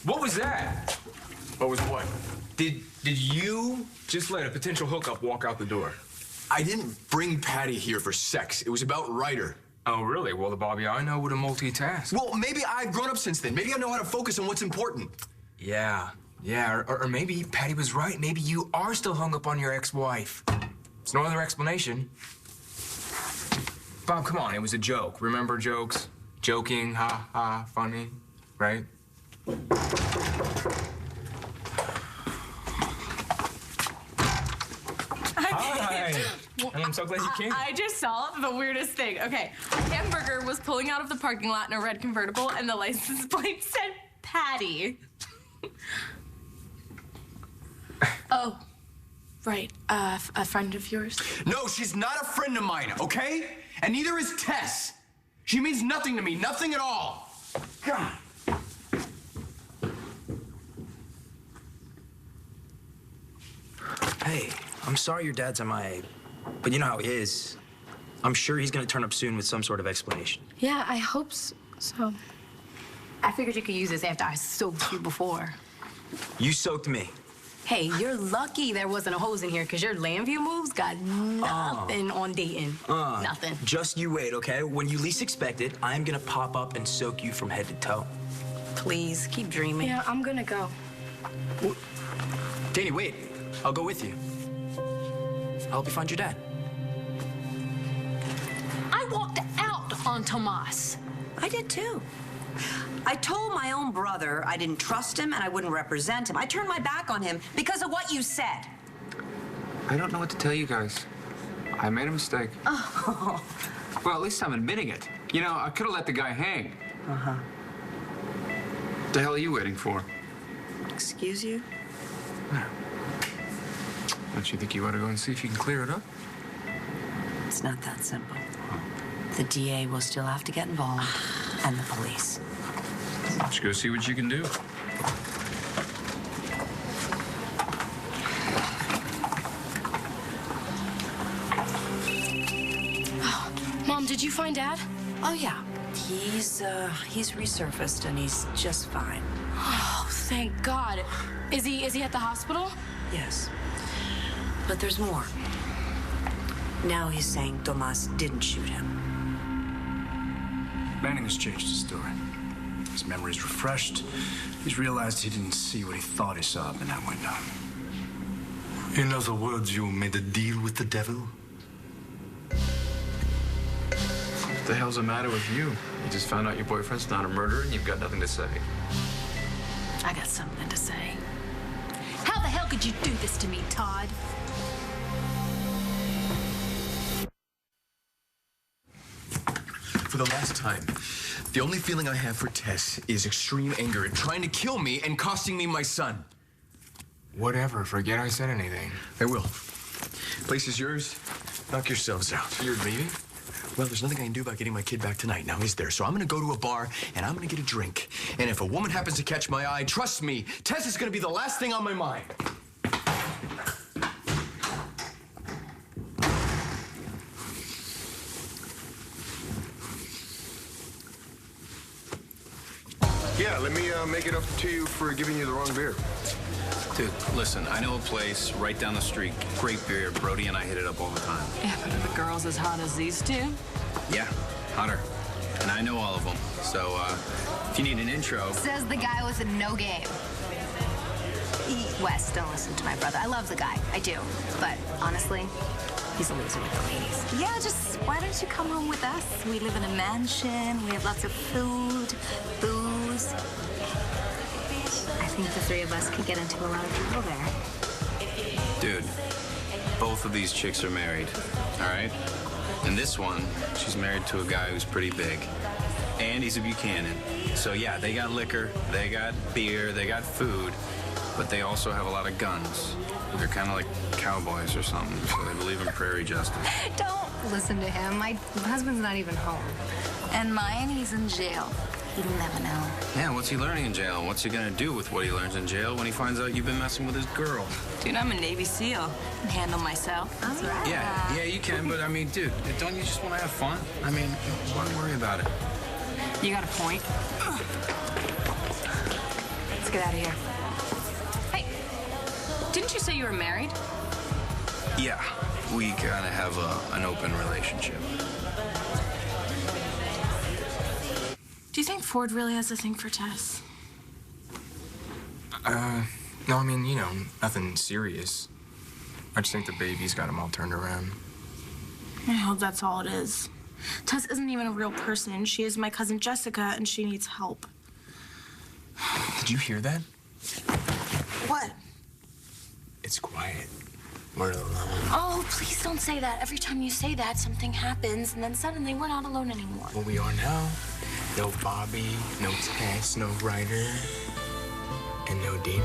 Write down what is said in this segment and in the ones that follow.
What was that? What was what? Did you just let a potential hookup walk out the door? I didn't bring Patty here for sex. It was about Ryder. Oh, really? Well, the Bobby I know would have multitasked. Well, maybe I've grown up since then. Maybe I know how to focus on what's important. Yeah. Or maybe Patty was right. Maybe you are still hung up on your ex-wife. There's no other explanation. Bob, come on. It was a joke. Remember jokes? Joking, ha, ha, funny, right? Hi. I'm so glad you came. I just saw the weirdest thing. Okay, a hamburger was pulling out of the parking lot in a red convertible, and the license plate said Patty. Oh, right. A friend of yours? No, she's not a friend of mine, okay? And neither is Tess. She means nothing to me, nothing at all. God. Hey, I'm sorry your dad's MIA, but you know how he is. I'm sure he's gonna turn up soon with some sort of explanation. Yeah, I hope so. I figured you could use this after I soaked you before. You soaked me. Hey, you're lucky there wasn't a hose in here, because your land view moves got nothing on dating. Nothing. Just you wait, okay? When you least expect it, I'm gonna pop up and soak you from head to toe. Please, keep dreaming. Yeah, I'm gonna go. Danny, wait. I'll go with you. I'll help you find your dad. I walked out on Tomas. I did too. I told my own brother I didn't trust him and I wouldn't represent him. I turned my back on him because of what you said. I don't know what to tell you guys. I made a mistake. Oh. Well, at least I'm admitting it. You know, I could have let the guy hang. Uh-huh. What the hell are you waiting for? Excuse you? Don't you think you ought to go and see if you can clear it up? It's not that simple. The DA will still have to get involved, and the police. Why don't you go see what you can do? Oh, Mom, did you find Dad? Oh, yeah. He's resurfaced, and he's just fine. Oh, thank God. Is he at the hospital? Yes. But there's more. Now he's saying Tomas didn't shoot him. Manning has changed his story. His memory's refreshed. He's realized he didn't see what he thought he saw up in that window. In other words, you made a deal with the devil? What the hell's the matter with you? You just found out your boyfriend's not a murderer and you've got nothing to say. I got something to say. How the hell could you do this to me, Todd? For the last time, the only feeling I have for Tess is extreme anger and trying to kill me and costing me my son. Whatever. Forget I said anything. I will. Place is yours. Knock yourselves out. You're leaving? Well, there's nothing I can do about getting my kid back tonight, now is there? So I'm gonna go to a bar and I'm gonna get a drink. And if a woman happens to catch my eye, trust me, Tess is gonna be the last thing on my mind. Yeah, let me make it up to you for giving you the wrong beer. Dude, listen, I know a place right down the street. Great beer. Brody and I hit it up all the time. Yeah, but are the girls as hot as these two? Yeah, hotter. And I know all of them. So, if you need an intro... Says the guy with a no game. Wes, don't listen to my brother. I love the guy. I do. But honestly, he's a loser with the ladies. Yeah, just why don't you come home with us? We live in a mansion. We have lots of food, booze. I think the three of us could get into a lot of trouble there. Dude, both of these chicks are married, all right? And this one, she's married to a guy who's pretty big. And he's a Buchanan. So yeah, they got liquor, they got beer, they got food, but they also have a lot of guns. They're kind of like cowboys or something, so they believe in prairie justice. Don't listen to him. My husband's not even home. And mine, he's in jail. He'll never know. Yeah, what's he learning in jail? What's he gonna do with what he learns in jail when he finds out you've been messing with his girl? Dude, I'm a Navy SEAL. I can handle myself. That's right. Yeah, you can, but I mean, dude, don't you just want to have fun? I mean, why worry about it? You got a point. Let's get out of here. Hey, didn't you say you were married? Yeah, we kind of have an open relationship. Do you think Ford really has a thing for Tess? No, I mean, you know, nothing serious. I just think the baby's got him all turned around. I hope that's all it is. Tess isn't even a real person. She is my cousin Jessica, and she needs help. Did you hear that? What? It's quiet. We're alone. Oh, please don't say that. Every time you say that, something happens, and then suddenly we're not alone anymore. Well, we are now. No Bobby, no Tess, no Ryder, and no Dina.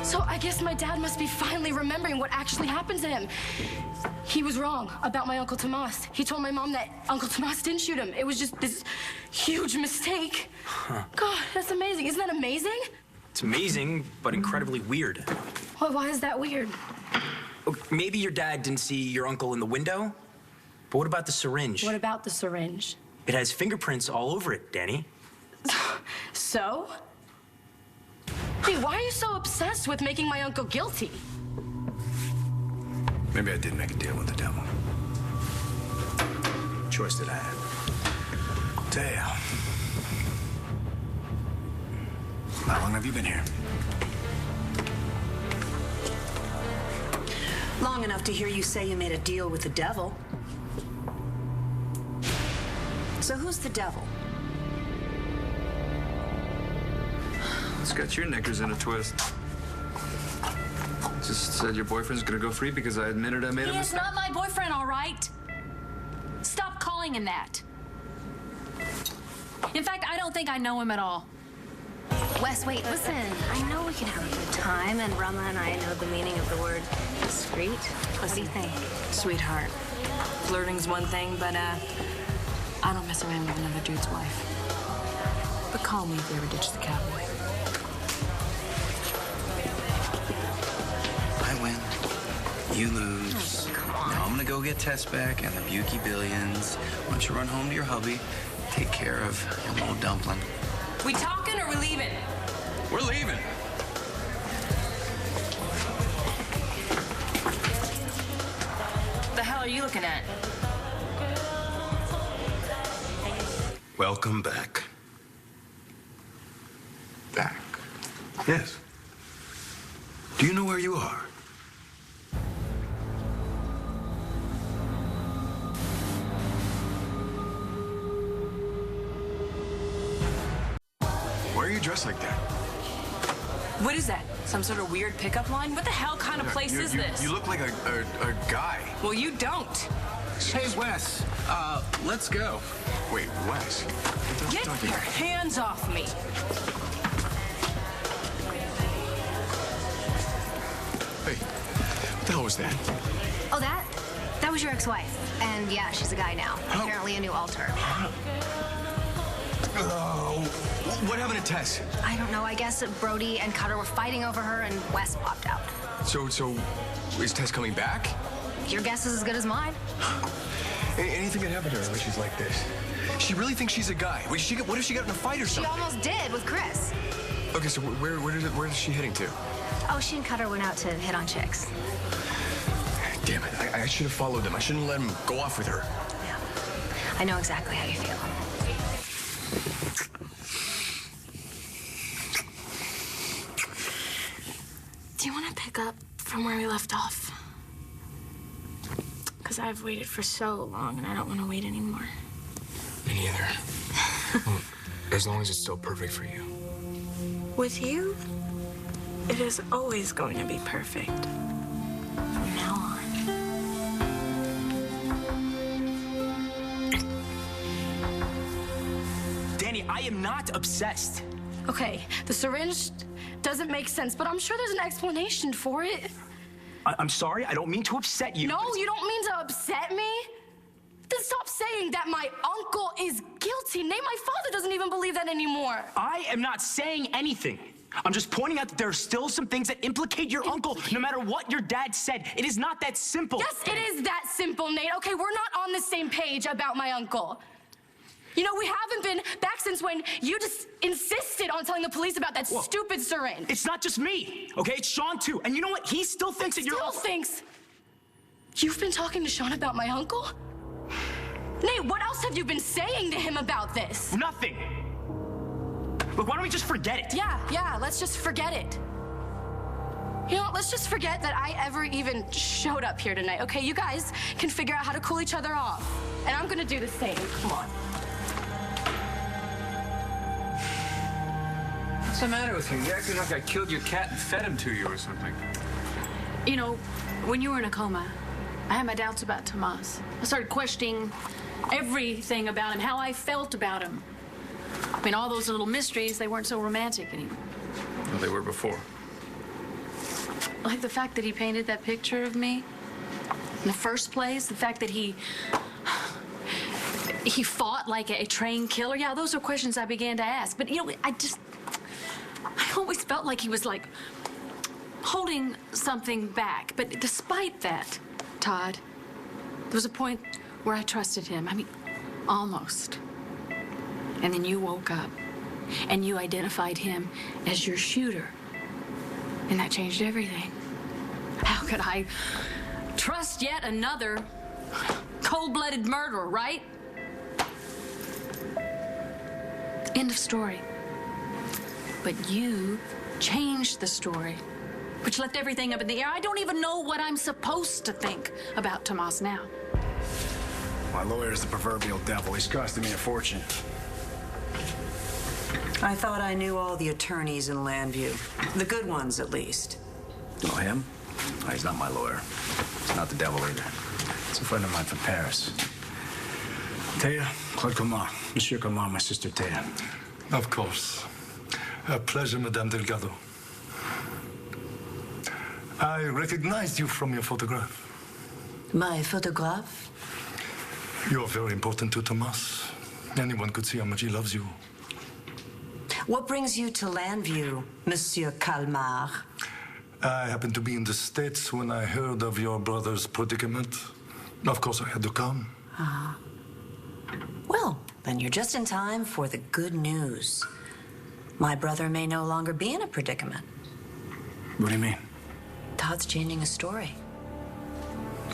So I guess my dad must be finally remembering what actually happened to him. He was wrong about my Uncle Tomas. He told my mom that Uncle Tomas didn't shoot him. It was just this huge mistake. Huh. God, that's amazing. Isn't that amazing? It's amazing, but incredibly weird. Why is that weird? Maybe your dad didn't see your uncle in the window, but what about the syringe? What about the syringe? It has fingerprints all over it, Danny. So? Hey, why are you so obsessed with making my uncle guilty? Maybe I did make a deal with the devil. Choice that I had. Damn. How long have you been here? Long enough to hear you say you made a deal with the devil. So who's the devil? It's got your knickers in a twist. Just said your boyfriend's gonna go free because I admitted I made a He is mistake. not my boyfriend, all right? Stop calling him that. In fact, I don't think I know him at all. Wes, wait, listen. I know we can have a good time, and Rama and I know the meaning of the word discreet. What do you think? Sweetheart, flirting's one thing, but I don't mess around with another dude's wife. But call me if you ever ditch the cowboy. I win. You lose. Now I'm gonna go get Tess back and the Buki billions. Why don't you run home to your hubby, take care of your little dumpling. We talking or we leaving? We're leaving. The hell are you looking at? Welcome back. Back? Yes. Do you know where you are? Why are you dressed like that? What is that? Some sort of weird pickup line? What the hell kind of place is this? You look like a guy. Well, you don't. Hey, Wes, let's go. Wait, Wes? Get your hands off me. Hey, what the hell was that? Oh, that was your ex-wife. And yeah, she's a guy now. Apparently a new alter. What happened to Tess? I don't know. I guess Brody and Cutter were fighting over her, and Wes popped out. So is Tess coming back? Your guess is as good as mine. Anything can happen to her when she's like this. She really thinks she's a guy. What if she got in a fight or She something? almost did with Chris. Okay, so where is she heading to? Oh, she and Cutter went out to hit on chicks. Damn it, I should have followed them. I shouldn't let him go off with her. Yeah. I know exactly how you feel. Do you want to pick up from where we left off? Because I've waited for so long, and I don't want to wait anymore. Me neither. Well, as long as it's still perfect for you. With you, it is always going to be perfect. From now on. Danny, I am not obsessed. Okay, the syringe doesn't make sense, but I'm sure there's an explanation for it. I'm sorry, I don't mean to upset you. No, you don't mean to upset me. Then stop saying that my uncle is guilty. Nate, my father doesn't even believe that anymore. I am not saying anything. I'm just pointing out that there are still some things that implicate your uncle, no matter what your dad said. It is not that simple. Yes, it is that simple, Nate. Okay, we're not on the same page about my uncle. You know, we haven't been back since when you just insisted on telling the police about that stupid syringe. It's not just me, okay? It's Sean, too. And you know what? He still thinks that you're... Still thinks? You've been talking to Sean about my uncle? Nate, what else have you been saying to him about this? Nothing. Look, why don't we just forget it? Yeah, let's just forget it. You know what, let's just forget that I ever even showed up here tonight, okay? You guys can figure out how to cool each other off. And I'm gonna do the same. Come on. What's the matter with you? You're acting like I killed your cat and fed him to you or something. You know, when you were in a coma, I had my doubts about Tomas. I started questioning everything about him, how I felt about him. I mean, all those little mysteries, they weren't so romantic anymore. Well, they were before. Like the fact that he painted that picture of me in the first place, the fact that he fought like a trained killer. Yeah, those are questions I began to ask. But, you know, I always felt like he was, like, holding something back. But despite that, Todd, there was a point where I trusted him. I mean, almost. And then you woke up, and you identified him as your shooter. And that changed everything. How could I trust yet another cold-blooded murderer, right? End of story. But you changed the story, which left everything up in the air. I don't even know what I'm supposed to think about Tomas now. My lawyer is the proverbial devil. He's costing me a fortune. I thought I knew all the attorneys in Landview. The good ones, at least. Oh, him? Oh, he's not my lawyer. He's not the devil either. It's a friend of mine from Paris. Thea, Claude Coman. Monsieur Coman, my sister Thea. Of course. A pleasure, Madame Delgado. I recognized you from your photograph. My photograph? You're very important to Tomas. Anyone could see how much he loves you. What brings you to Landview, Monsieur Calmar? I happened to be in the States when I heard of your brother's predicament. Of course, I had to come. Well, then you're just in time for the good news. My brother may no longer be in a predicament. What do you mean? Todd's changing his story.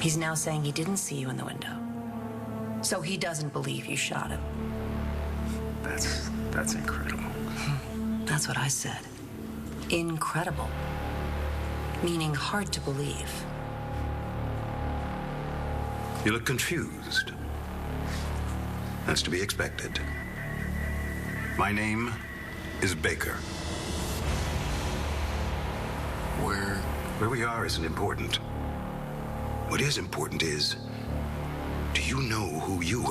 He's now saying he didn't see you in the window. So he doesn't believe you shot him. That's incredible. That's what I said. Incredible. Meaning hard to believe. You look confused. That's to be expected. My name is Baker. Where we are isn't important. What is important is, do you know who you